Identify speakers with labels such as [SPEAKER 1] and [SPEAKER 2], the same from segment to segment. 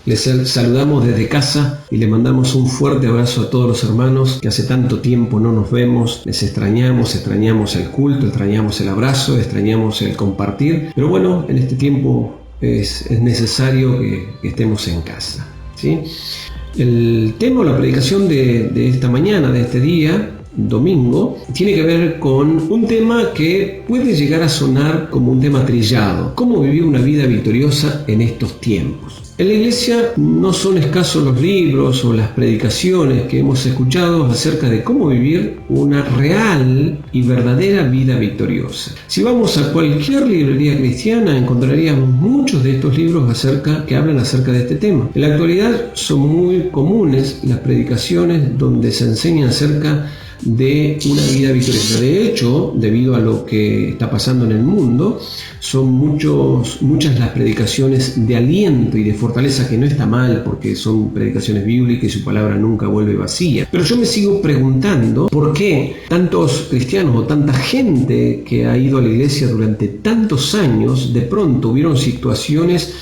[SPEAKER 1] Les saludamos desde casa y le mandamos un fuerte abrazo a todos los hermanos que hace tanto tiempo no nos vemos. Les extrañamos el culto, extrañamos el abrazo, extrañamos el compartir. Pero bueno, en este tiempo es necesario que estemos en casa, ¿sí? El tema o la predicación de esta mañana, de este día, domingo, tiene que ver con un tema que puede llegar a sonar como un tema trillado: cómo vivir una vida victoriosa en estos tiempos. En la iglesia no son escasos los libros o las predicaciones que hemos escuchado acerca de cómo vivir una real y verdadera vida victoriosa. Si vamos a cualquier librería cristiana, encontraríamos muchos de estos libros que hablan acerca de este tema. En la actualidad son muy comunes las predicaciones donde se enseña acerca de una vida victoriosa. De hecho, debido a lo que está pasando en el mundo, son muchas las predicaciones de aliento y de fortaleza, que no está mal porque son predicaciones bíblicas y su palabra nunca vuelve vacía. Pero yo me sigo preguntando por qué tantos cristianos o tanta gente que ha ido a la iglesia durante tantos años, de pronto hubieron situaciones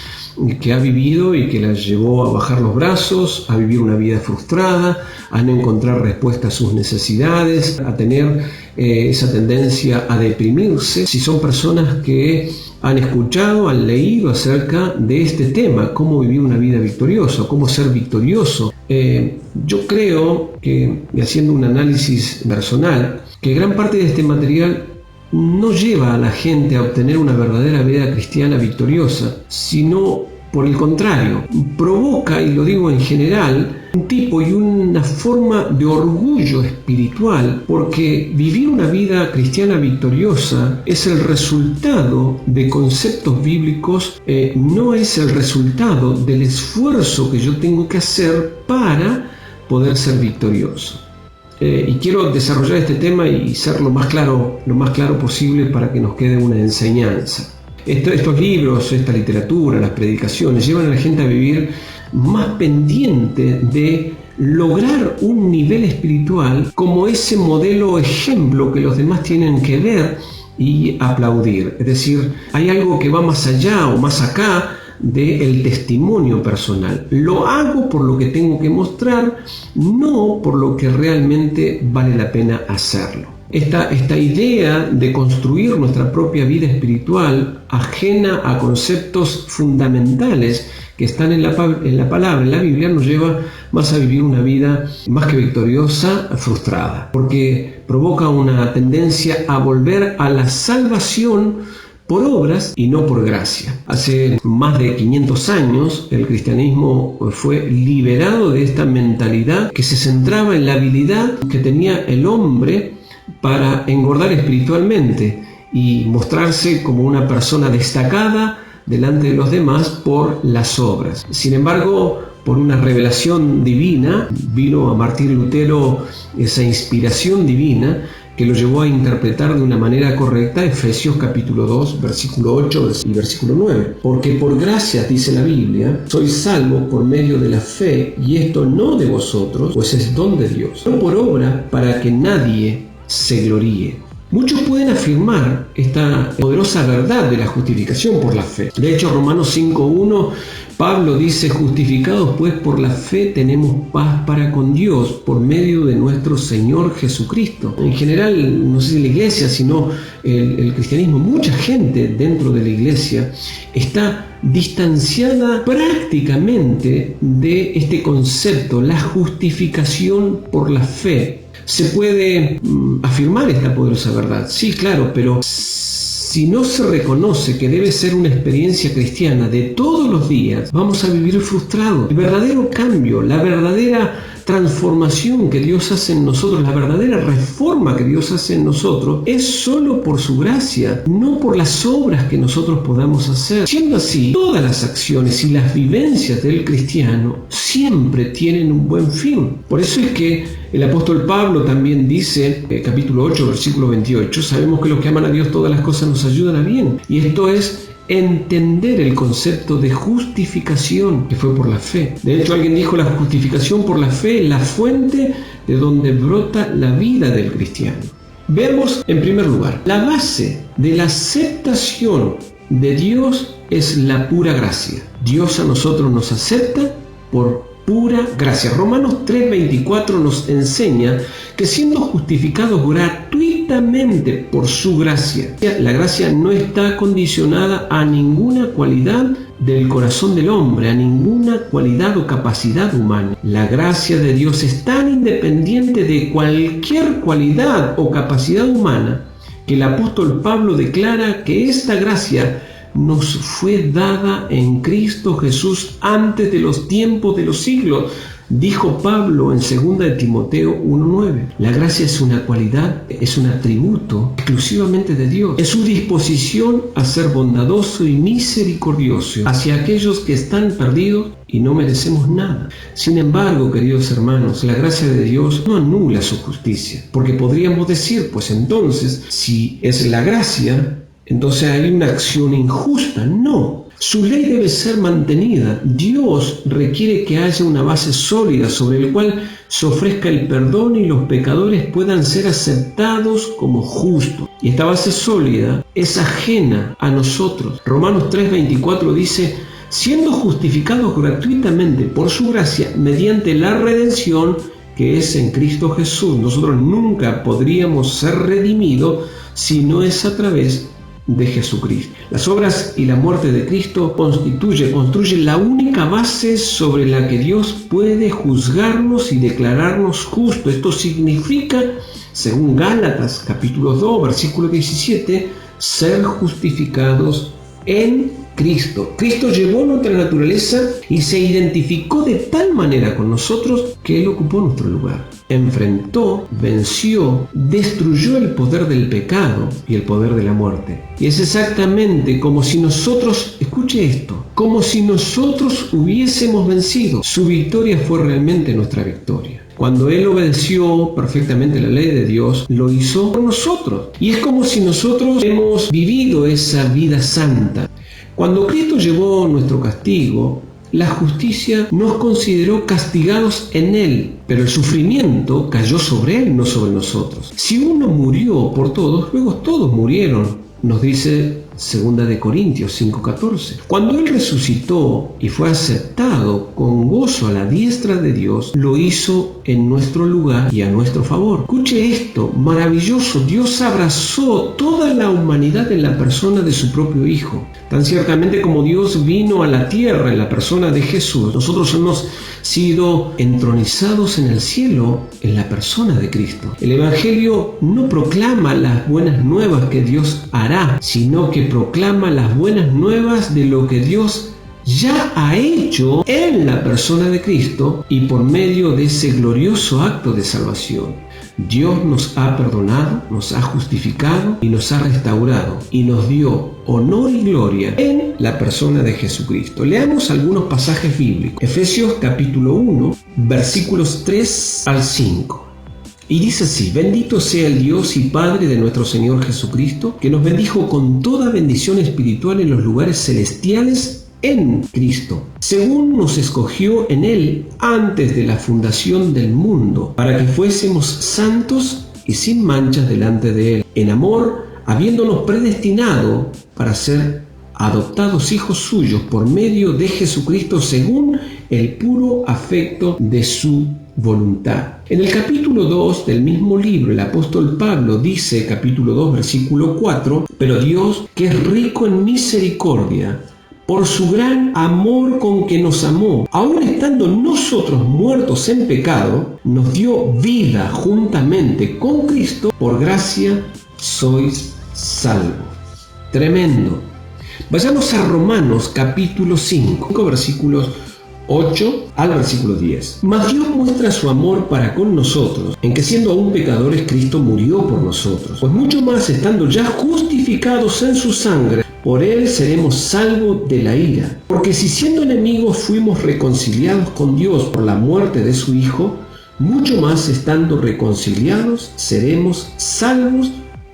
[SPEAKER 1] que ha vivido y que las llevó a bajar los brazos, a vivir una vida frustrada, a no encontrar respuesta a sus necesidades, a tener esa tendencia a deprimirse. Si son personas que han escuchado, han leído acerca de este tema, cómo vivir una vida victoriosa, cómo ser victorioso. Yo creo que, haciendo un análisis personal, que gran parte de este material no lleva a la gente a obtener una verdadera vida cristiana victoriosa, sino por el contrario, provoca, y lo digo en general, un tipo y una forma de orgullo espiritual, porque vivir una vida cristiana victoriosa es el resultado de conceptos bíblicos, no es el resultado del esfuerzo que yo tengo que hacer para poder ser victorioso. Y quiero desarrollar este tema y ser lo más claro posible para que nos quede una enseñanza. Estos libros, esta literatura, las predicaciones, llevan a la gente a vivir más pendiente de lograr un nivel espiritual como ese modelo ejemplo que los demás tienen que ver y aplaudir. Es decir, hay algo que va más allá o más acá del testimonio personal. Lo hago por lo que tengo que mostrar, no por lo que realmente vale la pena hacerlo. Esta idea de construir nuestra propia vida espiritual ajena a conceptos fundamentales que están en la palabra, en la Biblia, nos lleva más a vivir una vida más que victoriosa, frustrada, porque provoca una tendencia a volver a la salvación por obras y no por gracia. Hace más de 500 años el cristianismo fue liberado de esta mentalidad que se centraba en la habilidad que tenía el hombre para engordar espiritualmente y mostrarse como una persona destacada delante de los demás por las obras. Sin embargo, por una revelación divina, vino a Martín Lutero esa inspiración divina que lo llevó a interpretar de una manera correcta Efesios capítulo 2, versículo 8 y versículo 9. Porque por gracia, dice la Biblia, sois salvos por medio de la fe, y esto no de vosotros, pues es don de Dios, no por obra, para que nadie se gloríe. Muchos pueden afirmar esta poderosa verdad de la justificación por la fe. De hecho, Romanos 5:1, Pablo dice: justificados pues por la fe tenemos paz para con Dios por medio de nuestro Señor Jesucristo. En general, no sé si la iglesia, sino el cristianismo, mucha gente dentro de la iglesia está distanciada prácticamente de este concepto, la justificación por la fe. Se puede afirmar esta poderosa verdad, sí, claro, pero si no se reconoce que debe ser una experiencia cristiana de todos los días, vamos a vivir frustrados. El verdadero cambio, la verdadera transformación que Dios hace en nosotros, la verdadera reforma que Dios hace en nosotros, es solo por su gracia, no por las obras que nosotros podamos hacer. Siendo así, todas las acciones y las vivencias del cristiano siempre tienen un buen fin. Por eso es que el apóstol Pablo también dice, capítulo 8, versículo 28, sabemos que los que aman a Dios todas las cosas nos ayudan a bien. Y esto es entender el concepto de justificación que fue por la fe. De hecho, alguien dijo, la justificación por la fe es la fuente de donde brota la vida del cristiano. Veamos en primer lugar, la base de la aceptación de Dios es la pura gracia. Dios a nosotros nos acepta por pura gracia. Romanos 3:24 nos enseña que siendo justificados gratuitamente por su gracia, la gracia no está condicionada a ninguna cualidad del corazón del hombre, a ninguna cualidad o capacidad humana. La gracia de Dios es tan independiente de cualquier cualidad o capacidad humana que el apóstol Pablo declara que esta gracia nos fue dada en Cristo Jesús antes de los tiempos de los siglos. Dijo Pablo en 2 de Timoteo 1:9. La gracia es una cualidad, es un atributo exclusivamente de Dios. Es su disposición a ser bondadoso y misericordioso hacia aquellos que están perdidos y no merecemos nada. Sin embargo, queridos hermanos, la gracia de Dios no anula su justicia, porque podríamos decir, pues entonces, si es la gracia, entonces hay una acción injusta. No, su ley debe ser mantenida. Dios requiere que haya una base sólida sobre la cual se ofrezca el perdón y los pecadores puedan ser aceptados como justos. Y esta base sólida es ajena a nosotros. Romanos 3:24 dice, siendo justificados gratuitamente por su gracia mediante la redención que es en Cristo Jesús. Nosotros nunca podríamos ser redimidos si no es a través de Jesucristo. Las obras y la muerte de Cristo construye la única base sobre la que Dios puede juzgarnos y declararnos justos. Esto significa, según Gálatas capítulo 2, versículo 17, ser justificados en Cristo. Cristo llevó nuestra naturaleza y se identificó de tal manera con nosotros que Él ocupó nuestro lugar. Enfrentó, venció, destruyó el poder del pecado y el poder de la muerte. Y es exactamente como si nosotros, escuche esto, como si nosotros hubiésemos vencido. Su victoria fue realmente nuestra victoria. Cuando Él obedeció perfectamente la ley de Dios, lo hizo por nosotros. Y es como si nosotros hemos vivido esa vida santa. Cuando Cristo llevó nuestro castigo, la justicia nos consideró castigados en Él, pero el sufrimiento cayó sobre Él, no sobre nosotros. Si uno murió por todos, luego todos murieron, nos dice 2 de Corintios 5:14. Cuando Él resucitó y fue aceptado con gozo a la diestra de Dios, lo hizo en nuestro lugar y a nuestro favor. Escuche esto, maravilloso. Dios abrazó toda la humanidad en la persona de su propio Hijo. Tan ciertamente como Dios vino a la tierra en la persona de Jesús, nosotros hemos sido entronizados en el cielo en la persona de Cristo. El Evangelio no proclama las buenas nuevas que Dios hará, sino que proclama las buenas nuevas de lo que Dios ya ha hecho en la persona de Cristo y por medio de ese glorioso acto de salvación. Dios nos ha perdonado, nos ha justificado y nos ha restaurado y nos dio honor y gloria en la persona de Jesucristo. Leamos algunos pasajes bíblicos. Efesios capítulo 1, versículos 3 al 5. Y dice así: bendito sea el Dios y Padre de nuestro Señor Jesucristo, que nos bendijo con toda bendición espiritual en los lugares celestiales en Cristo, según nos escogió en Él antes de la fundación del mundo, para que fuésemos santos y sin manchas delante de Él, en amor, habiéndonos predestinado para ser adoptados hijos suyos por medio de Jesucristo, según el puro afecto de su voluntad. En el capítulo 2 del mismo libro, el apóstol Pablo dice, capítulo 2, versículo 4, pero Dios, que es rico en misericordia, por su gran amor con que nos amó, aun estando nosotros muertos en pecado, nos dio vida juntamente con Cristo, por gracia sois salvos. Tremendo. Vayamos a Romanos capítulo 5, versículos 8 al versículo 10. Mas Dios muestra su amor para con nosotros, en que siendo aún pecadores, Cristo murió por nosotros. Pues mucho más, estando ya justificados en su sangre, por él seremos salvos de la ira. Porque si siendo enemigos fuimos reconciliados con Dios por la muerte de su Hijo, mucho más estando reconciliados seremos salvos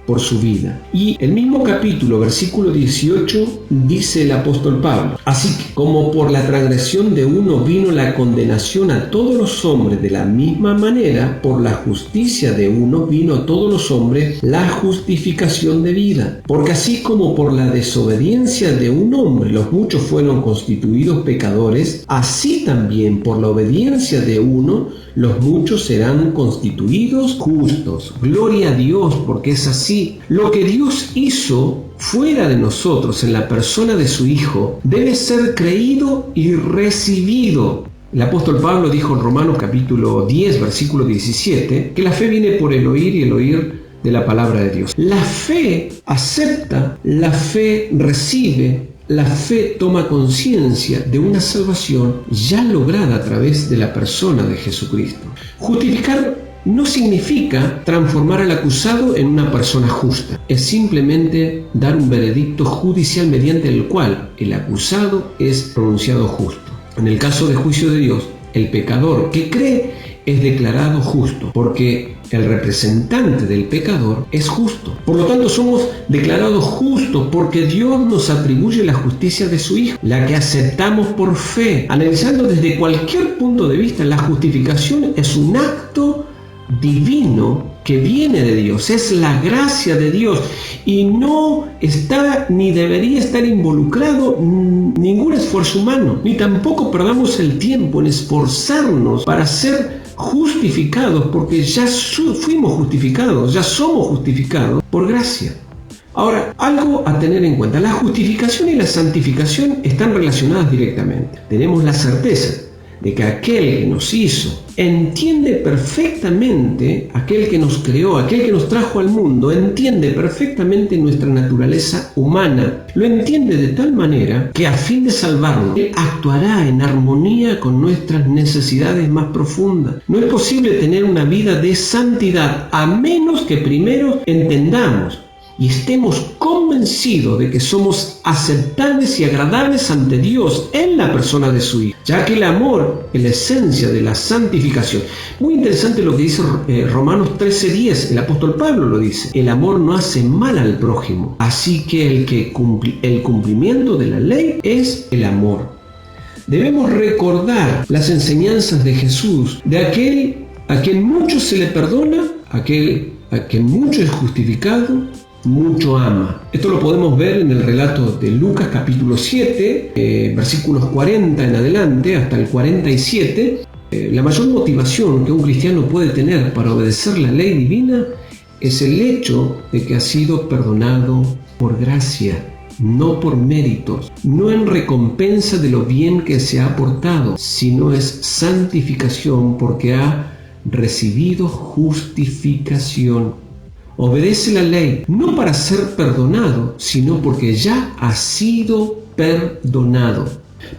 [SPEAKER 1] por su vida. Y el mismo capítulo, versículo 18, dice el apóstol Pablo: así que como por la transgresión de uno vino la condenación a todos los hombres, de la misma manera por la justicia de uno vino a todos los hombres la justificación de vida. Porque así como por la desobediencia de un hombre los muchos fueron constituidos pecadores, así también por la obediencia de uno los muchos serán constituidos justos. Gloria a Dios, porque es así. Lo que Dios hizo fuera de nosotros en la persona de su Hijo debe ser creído y recibido. El apóstol Pablo dijo en Romanos capítulo 10, versículo 17, que la fe viene por el oír y el oír de la palabra de Dios. La fe acepta, la fe recibe, la fe toma conciencia de una salvación ya lograda a través de la persona de Jesucristo. Justificar no significa transformar al acusado en una persona justa. Es simplemente dar un veredicto judicial mediante el cual el acusado es pronunciado justo. En el caso de juicio de Dios, el pecador que cree es declarado justo, porque el representante del pecador es justo. Por lo tanto, somos declarados justos porque Dios nos atribuye la justicia de su Hijo, la que aceptamos por fe. Analizando desde cualquier punto de vista, la justificación es un acto divino que viene de Dios, es la gracia de Dios, y no está ni debería estar involucrado ningún esfuerzo humano, ni tampoco perdamos el tiempo en esforzarnos para ser justificados, porque ya fuimos justificados, ya somos justificados por gracia. Ahora, algo a tener en cuenta: la justificación y la santificación están relacionadas directamente. Tenemos la certeza de que aquel que nos hizo entiende perfectamente, aquel que nos creó, aquel que nos trajo al mundo, entiende perfectamente nuestra naturaleza humana. Lo entiende de tal manera que a fin de salvarnos, Él actuará en armonía con nuestras necesidades más profundas. No es posible tener una vida de santidad a menos que primero entendamos y estemos convencidos de que somos aceptables y agradables ante Dios en la persona de su Hijo, ya que el amor es la esencia de la santificación. Muy interesante lo que dice Romanos 13:10, el apóstol Pablo lo dice: el amor no hace mal al prójimo, así que el cumplimiento de la ley es el amor. Debemos recordar las enseñanzas de Jesús, de aquel a quien mucho se le perdona, aquel a quien mucho es justificado, mucho ama. Esto lo podemos ver en el relato de Lucas capítulo 7, versículos 40 en adelante hasta el 47. La mayor motivación que un cristiano puede tener para obedecer la ley divina es el hecho de que ha sido perdonado por gracia, no por méritos, no en recompensa de lo bien que se ha portado, sino es santificación porque ha recibido justificación. Obedece la ley no para ser perdonado, sino porque ya ha sido perdonado.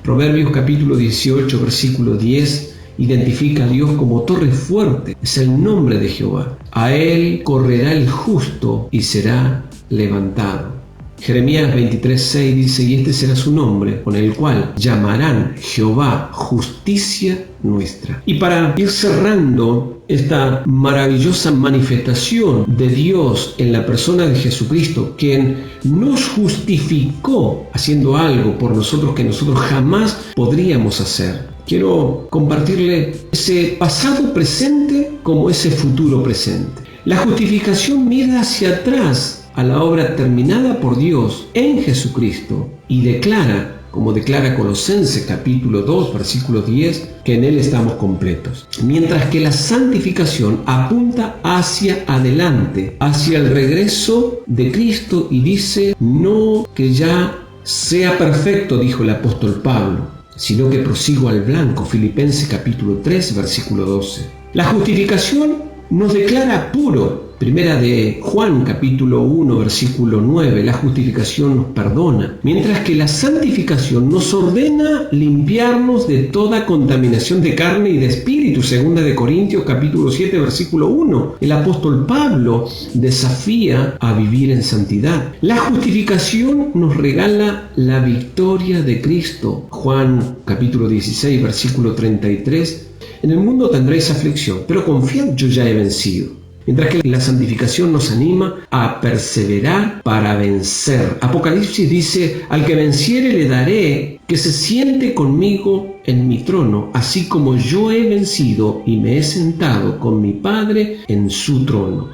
[SPEAKER 1] Proverbios capítulo 18, versículo 10 identifica a Dios como torre fuerte. Es el nombre de Jehová. A él correrá el justo y será levantado. Jeremías 23:6 dice: y este será su nombre, con el cual llamarán Jehová justicia nuestra. Y para ir cerrando esta maravillosa manifestación de Dios en la persona de Jesucristo, quien nos justificó haciendo algo por nosotros que nosotros jamás podríamos hacer, quiero compartirle ese pasado presente como ese futuro presente. La justificación mira hacia atrás a la obra terminada por Dios en Jesucristo y declara, como declara Colosenses capítulo 2, versículo 10, que en Él estamos completos. Mientras que la santificación apunta hacia adelante, hacia el regreso de Cristo, y dice: no que ya sea perfecto, dijo el apóstol Pablo, sino que prosigo al blanco. Filipenses capítulo 3, versículo 12. La justificación nos declara puro, Primera de Juan, capítulo 1, versículo 9, la justificación nos perdona, mientras que la santificación nos ordena limpiarnos de toda contaminación de carne y de espíritu. Segunda de Corintios, capítulo 7, versículo 1. El apóstol Pablo desafía a vivir en santidad. La justificación nos regala la victoria de Cristo. Juan, capítulo 16, versículo 33. En el mundo tendréis aflicción, pero confiad, yo ya he vencido. Mientras que la santificación nos anima a perseverar para vencer. Apocalipsis dice, al que venciere le daré que se siente conmigo en mi trono, así como yo he vencido y me he sentado con mi Padre en su trono.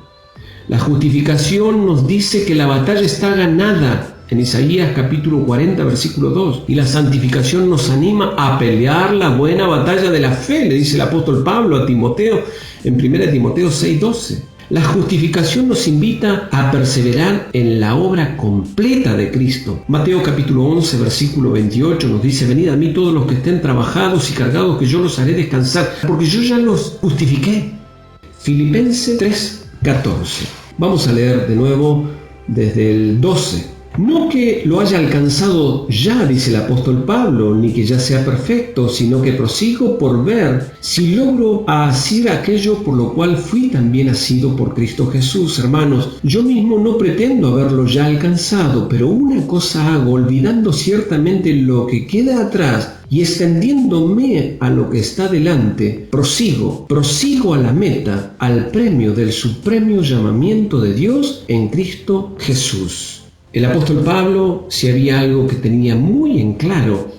[SPEAKER 1] La justificación nos dice que la batalla está ganada, en Isaías capítulo 40, versículo 2. Y la santificación nos anima a pelear la buena batalla de la fe, le dice el apóstol Pablo a Timoteo en 1 Timoteo 6, 12. La justificación nos invita a perseverar en la obra completa de Cristo. Mateo capítulo 11, versículo 28 nos dice, venid a mí todos los que estén trabajados y cargados, que yo los haré descansar, porque yo ya los justifiqué. Filipenses 3, 14. Vamos a leer de nuevo desde el 12. No que lo haya alcanzado ya, dice el apóstol Pablo, ni que ya sea perfecto, sino que prosigo por ver si logro hacer aquello por lo cual fui también asido por Cristo Jesús. Hermanos, yo mismo no pretendo haberlo ya alcanzado, pero una cosa hago, olvidando ciertamente lo que queda atrás y extendiéndome a lo que está delante, prosigo a la meta, al premio del supremo llamamiento de Dios en Cristo Jesús. El apóstol Pablo, si había algo que tenía muy en claro,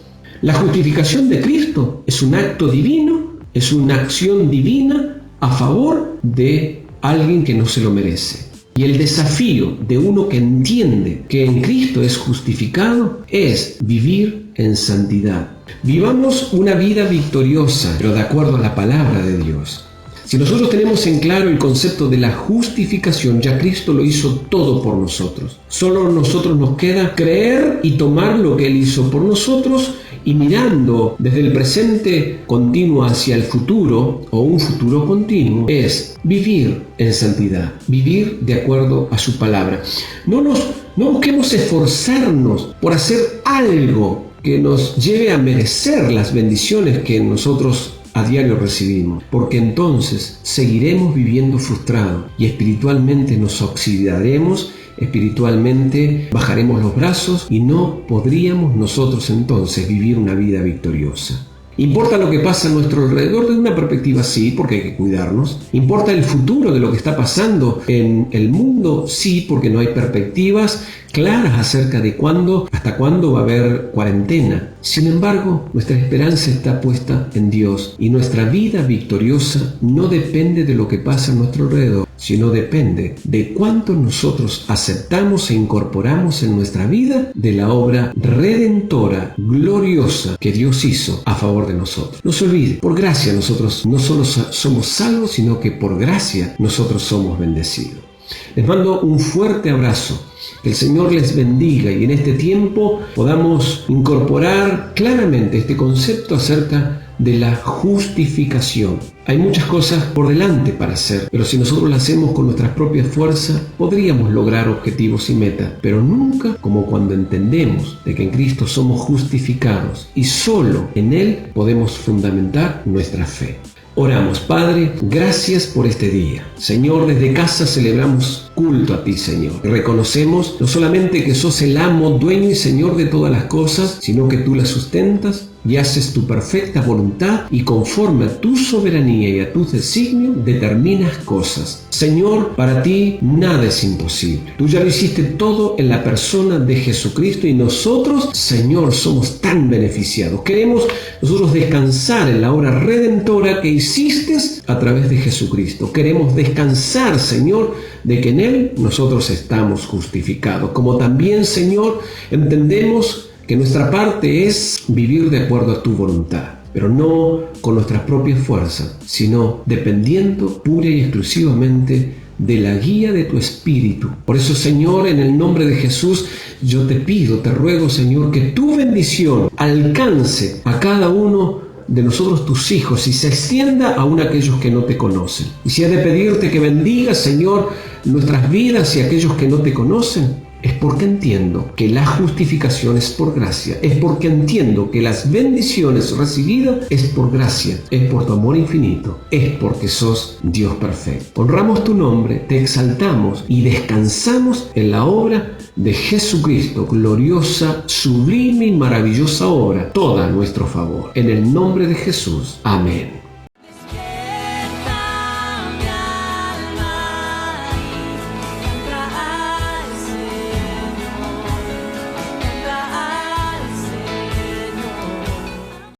[SPEAKER 1] la justificación de Cristo es un acto divino, es una acción divina a favor de alguien que no se lo merece. Y el desafío de uno que entiende que en Cristo es justificado es vivir en santidad. Vivamos una vida victoriosa, pero de acuerdo a la palabra de Dios. Si nosotros tenemos en claro el concepto de la justificación, ya Cristo lo hizo todo por nosotros. Solo a nosotros nos queda creer y tomar lo que Él hizo por nosotros y mirando desde el presente continuo hacia el futuro o un futuro continuo, es vivir en santidad, vivir de acuerdo a su palabra. No busquemos esforzarnos por hacer algo que nos lleve a merecer las bendiciones que nosotros a diario recibimos, porque entonces seguiremos viviendo frustrados y espiritualmente nos oxidaremos, espiritualmente bajaremos los brazos y no podríamos nosotros entonces vivir una vida victoriosa. ¿Importa lo que pasa a nuestro alrededor? Desde una perspectiva sí, porque hay que cuidarnos. ¿Importa el futuro de lo que está pasando en el mundo? Sí, porque no hay perspectivas claras acerca de hasta cuándo va a haber cuarentena. Sin embargo, nuestra esperanza está puesta en Dios y nuestra vida victoriosa no depende de lo que pasa a nuestro alrededor, sino depende de cuánto nosotros aceptamos e incorporamos en nuestra vida de la obra redentora, gloriosa que Dios hizo a favor de nosotros. No se olvide, por gracia nosotros no solo somos salvos, sino que por gracia nosotros somos bendecidos. Les mando un fuerte abrazo. Que el Señor les bendiga y en este tiempo podamos incorporar claramente este concepto acerca de la justificación. Hay muchas cosas por delante para hacer, pero si nosotros lo hacemos con nuestras propias fuerzas, podríamos lograr objetivos y metas, pero nunca como cuando entendemos de que en Cristo somos justificados y solo en Él podemos fundamentar nuestra fe. Oramos, Padre, gracias por este día. Señor, desde casa celebramos culto a ti, Señor. Y reconocemos no solamente que sos el amo, dueño y Señor de todas las cosas, sino que tú las sustentas y haces tu perfecta voluntad y conforme a tu soberanía y a tus designios determinas cosas. Señor, para ti nada es imposible. Tú ya lo hiciste todo en la persona de Jesucristo y nosotros, Señor, somos tan beneficiados. Queremos nosotros descansar en la obra redentora que hiciste a través de Jesucristo. Queremos descansar, Señor, de que en Él nosotros estamos justificados. Como también, Señor, entendemos que nuestra parte es vivir de acuerdo a tu voluntad, pero no con nuestras propias fuerzas, sino dependiendo pura y exclusivamente de la guía de tu Espíritu. Por eso, Señor, en el nombre de Jesús, yo te pido, te ruego, Señor, que tu bendición alcance a cada uno de nosotros tus hijos y se extienda aún a aquellos que no te conocen. Y si he de pedirte que bendigas, Señor, nuestras vidas y aquellos que no te conocen, es porque entiendo que la justificación es por gracia, es porque entiendo que las bendiciones recibidas es por gracia, es por tu amor infinito, es porque sos Dios perfecto. Honramos tu nombre, te exaltamos y descansamos en la obra de Jesucristo, gloriosa, sublime y maravillosa obra, toda a nuestro favor. En el nombre de Jesús. Amén.